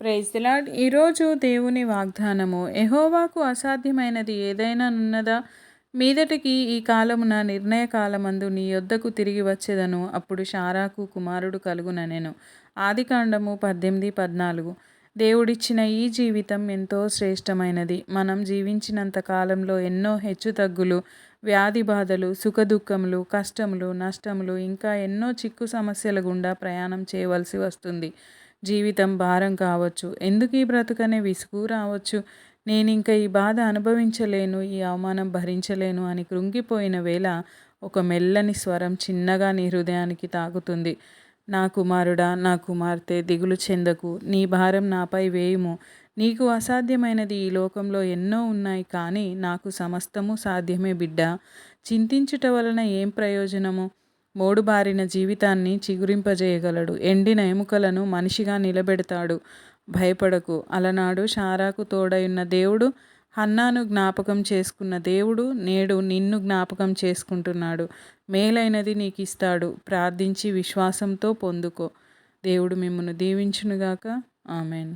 Praise the lord. ఈరోజు దేవుని వాగ్దానము, యెహోవాకు అసాధ్యమైనది ఏదైనా నున్నదా? మీదటికి ఈ కాలమున నిర్ణయ కాలమందు నీ యొద్దకు తిరిగి వచ్చేదను, అప్పుడు షారాకు కుమారుడు కలుగుననెను. ఆదికాండము 18:14. దేవుడిచ్చిన ఈ జీవితం ఎంతో శ్రేష్టమైనది. మనం జీవించినంత కాలంలో ఎన్నో హెచ్చుతగ్గులు, వ్యాధి బాధలు, సుఖదుఖములు, కష్టములు, నష్టములు, ఇంకా ఎన్నో చిక్కు సమస్యల గుండా ప్రయాణం చేయవలసి వస్తుంది. జీవితం భారం కావచ్చు, ఎందుకు ఈ బ్రతుకనే విసుగు రావచ్చు. నేనింక ఈ బాధ అనుభవించలేను, ఈ అవమానం భరించలేను అని కృంగిపోయిన వేళ ఒక మెల్లని స్వరం చిన్నగా నీ హృదయానికి తాకుతుంది. నా కుమారుడా, నా కుమార్తె, దిగులు చెందకు, నీ భారం నాపై వేయుము. నీకు అసాధ్యమైనది ఈ లోకంలో ఎన్నో ఉన్నాయి, కానీ నాకు సమస్తము సాధ్యమే బిడ్డా. చింతించుట వలన ఏం ప్రయోజనము? మోడుబారిన జీవితాన్ని చిగురింపజేయగలడు, ఎండిన ఎముకలను మనిషిగా నిలబెడతాడు. భయపడకు. అలనాడు షారాకు తోడయున్న దేవుడు, హన్నాను జ్ఞాపకం చేసుకున్న దేవుడు నేడు నిన్ను జ్ఞాపకం చేసుకుంటున్నాడు. మేలైనది నీకిస్తాడు. ప్రార్థించి విశ్వాసంతో పొందుకో. దేవుడు మిమ్మును దీవించునుగాక. ఆమెన్.